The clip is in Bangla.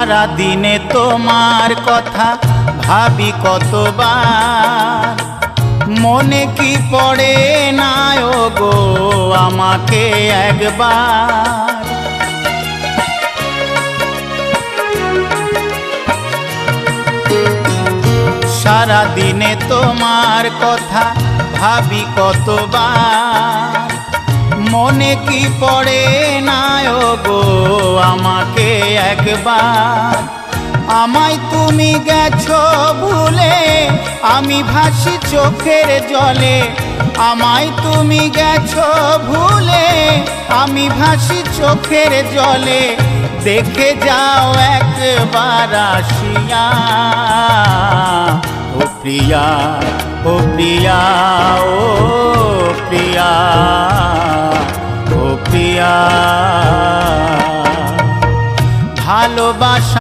সারা দিনে তোমার কথা ভাবি কতবার, মনে কি পড়ে না গো আমাকে একবার। সারা দিনে তোমার কথা ভাবি কতবার, মনে কি পড়ে না গো আমাকে একবার। আমায় তুমি গেছো ভুলে, আমি ভাসি চোখের জলে। আমায় তুমি গেছো ভুলে, আমি ভাসি চোখের জলে। দেখে যাও একবার আসিয়া, ও প্রিয়া, ও প্রিয়া, ও প্রিয়া, ও প্রিয়া। ভালোবাসা